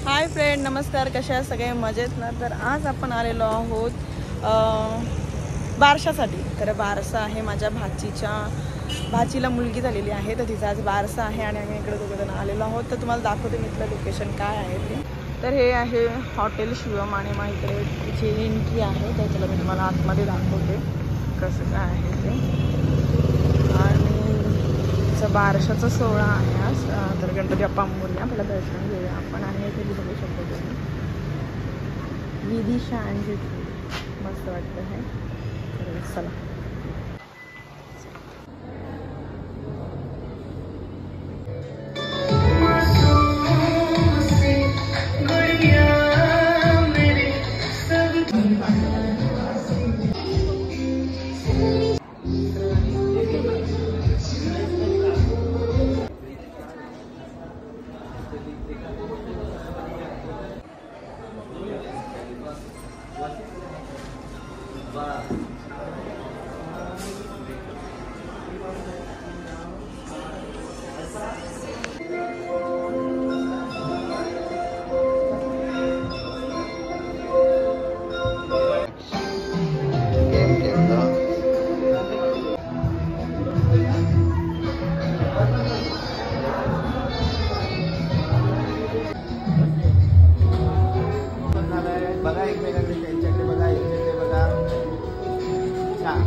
Hi friend, नमस्कार. कशा आहात सगळे? मजेत ना? तर आज आपण आलेलो आहोत बारशासाठी. तर बारसा आहे माझ्या भाचीला मुलगी झालेली आहे, तर तिचा आज बारसा आहे आणि आम्ही इकडे दोघंजण आलेलो आहोत. तर तुम्हाला दाखवते मी इथलं लोकेशन काय आहे ते. तर हे आहे हॉटेल शिवम आणि मग इकडे तिची एंट्री आहे, त्याच्याला मी तुम्हाला आतमध्ये दाखवते कसं काय आहे ते. आणि बारशाचा सोहळा आहे आज. तर गणपती बाप्पा मोरया, पहिला दर्शन घेऊया आपण. आणि इथे बघू शकतो तुम्ही विदिशा आणि मस्त वाटतं आहे. तर चला. बघा एकमेकांकडे, त्यांच्याकडे बघा, यांच्याकडे बघा. छान.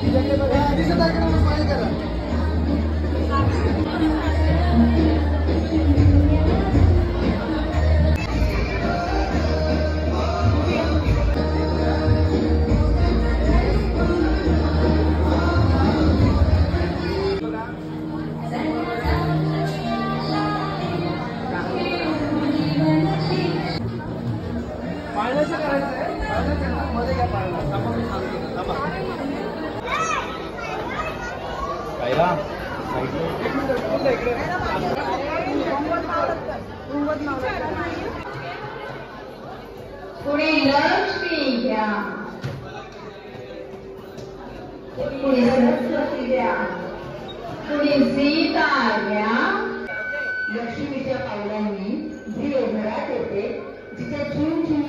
तिच्याकडे बघा, दिसत आहे का? स्माइल करा. पाळण्याचं करायचं आहे. पाळण्याचं मध्ये घ्या पाळणं. थांबा मी सांगतो. थांबा. पहिला एक मिनिट पुढे इकडे. पुढे लक्ष्मी घ्या, पुढे सरस्वती घ्या, पुढे सीता घ्या. लक्ष्मीच्या पावलांनी जी घरात येते, जिथे छुन छुन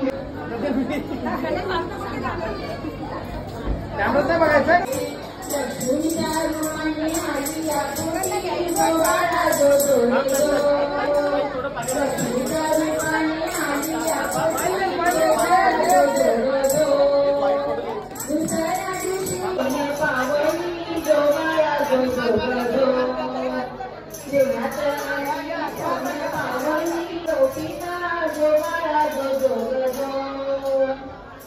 त्यामुळे नाही बघायचं. लक्ष्मीच्या रुमाने हाती आपुरली जोवाळा जो जो जो. लक्ष्मीच्या रुमाने हाती आपुरली जोवाळा जो जो जो. दुसऱ्या दिवशी पावली जोवाळा जो जो जो. देवाच्या पावली रोटीचा जोवाळा जो जो जो.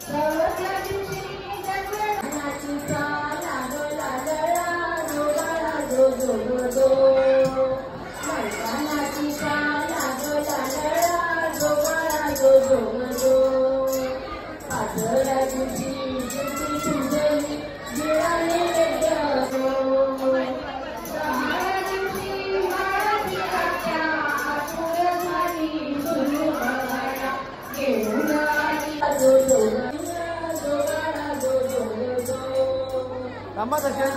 सवच्या दिवशी जगण्याचा लागला गळा जोवाळा जो जो जो. मैदानाचा लागला गळा जोवाळा जो जो जो. पाचव्या दिवशी जिंकली सुंदरी गिळाले गो. सहाव्या दिवशी माळाची काट्या आपुर झाली सुरू बघायला घेऊन आली जो जो जोवाळा जो जो जो. थांबा तसे.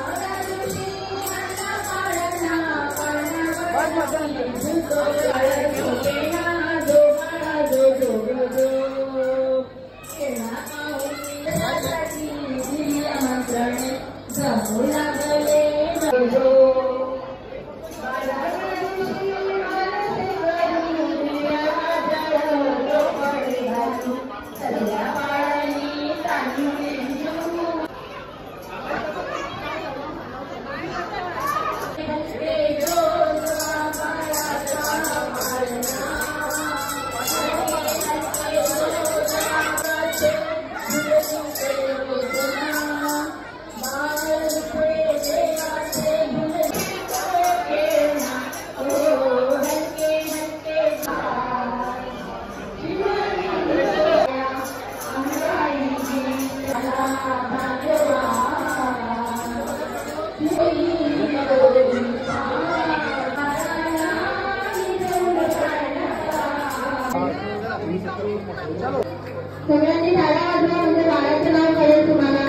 सगळ्यांनी टाळ्या वाजवा म्हणजे बाळाचं नाव कळेल तुम्हाला.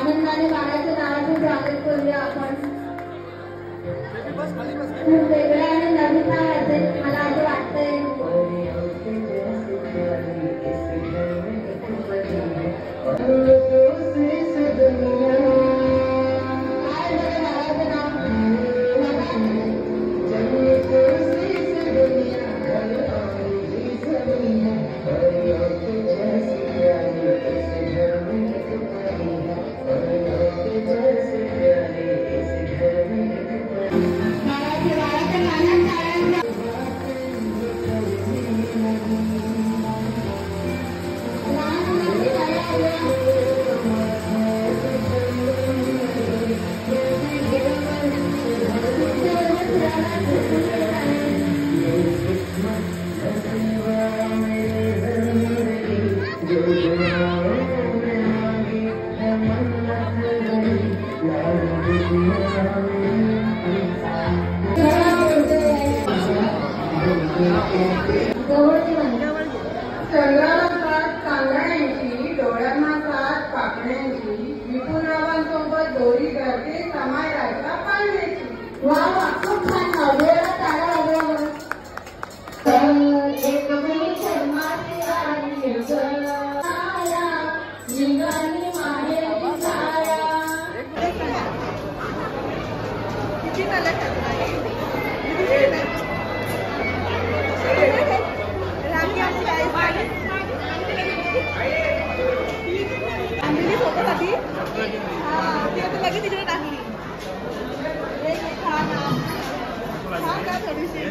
आनंदाने बाळाच्या नावाचं स्वागत करूया आपण. खूप वेगळं आणि नवीन नाव असेल मला असं वाटतंय. संग्रामात कांगण्यांची, डोळ्यांना कात पाकण्यांची, विपुरावांसोबत दोरी करते समाजाच्या पाळण्याची. वा वा खूप छान नाव. डोळा तारा वाजवा. एक मी शर्माची आली गळा निघाली माहेरी साया. किती झालं फॅमिली फोटोसाठी सगळी तिकडे टाकली. खा का थोडीशी.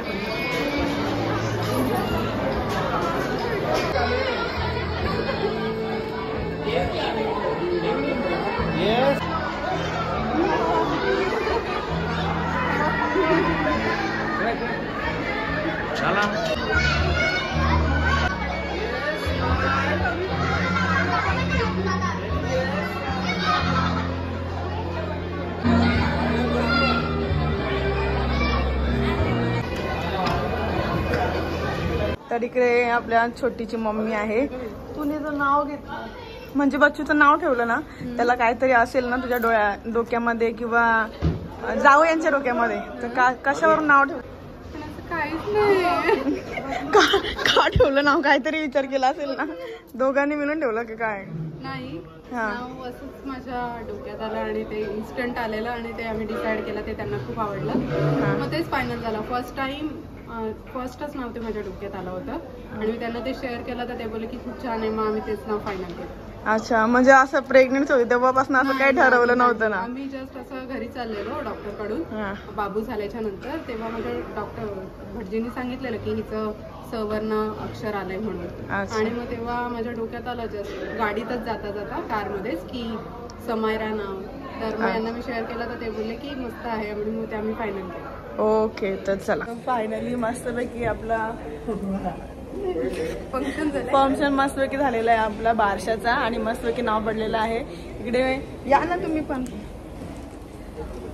Yes. चला तर इकडे आपल्या छोटीची मम्मी आहे. तुने जर नाव घेतलं म्हणजे बच्चूचं नाव ठेवलं ना त्याला काहीतरी असेल ना तुझ्या डोक्यामध्ये किंवा जाऊ यांच्या डोक्यामध्ये तर कशावरून नाव ठेवलं? काहीच नाही. का ठेवलं नाव? काहीतरी विचार केला असेल ना. दोघांनी मिळून ठेवलं की काय? नाही हा. नाव असंच माझ्या डोक्यात आलं आणि ते इन्स्टंट आलेलं आणि ते आम्ही डिसाईड केलं. ते त्यांना खूप आवडलं. मग तेच फायनल झालं. फर्स्टच नाव ते माझ्या डोक्यात आलं होतं आणि मी त्यांना ते शेअर केलं तर ते बोलले की खूप छान आहे. मग आम्ही तेच नाव फायनल केलं. अच्छा म्हणजे असं प्रेग्नेंट होती तेव्हापासून असं काही ठरवलं नव्हतं ना? आम्ही जस्ट असं घरी चाललेलो डॉक्टरकडून बाबू झाल्याच्या नंतर. तेव्हा माझ्या डॉक्टर भटजींनी सांगितलेलं की हिचं सवर्ण अक्षर आलंय म्हणून. आणि मग तेव्हा माझ्या डोक्यात आलं जस्ट गाडीतच जाता जाता कारमध्येच की समायरा नाव. तर मग यांना मी शेअर केलं तर ते बोलले की मस्त आहे आणि मग ते आम्ही फायनल केलं. ओके तर चला फायनली मस्तपैकी आपला फंक्शन मस्तपैकी झालेला आहे आपला बारशाचा आणि मस्तपैकी नाव पडलेलं आहे. इकडे या ना तुम्ही पण.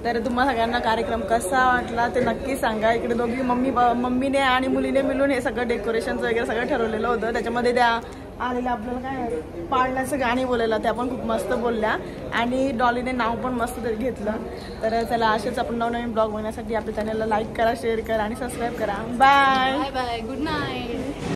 तर तुम्हाला सगळ्यांना कार्यक्रम कसा वाटला ते नक्की सांगा. इकडे दोघी मम्मीने आणि मुलीने मिळून हे सगळं डेकोरेशनचं वगैरे सगळं ठरवलेलं होतं. त्याच्यामध्ये त्या आलेल्या आपल्याला काय पाळण्याचं गाणी बोलायला त्या पण खूप मस्त बोलल्या आणि डॉलीने नाव पण मस्त घेतलं. तर चला असेच आपण नवनवीन ब्लॉग बघण्यासाठी आपल्या चॅनलला लाईक करा, शेअर करा आणि सबस्क्राईब करा. Bye bye bye. Good night.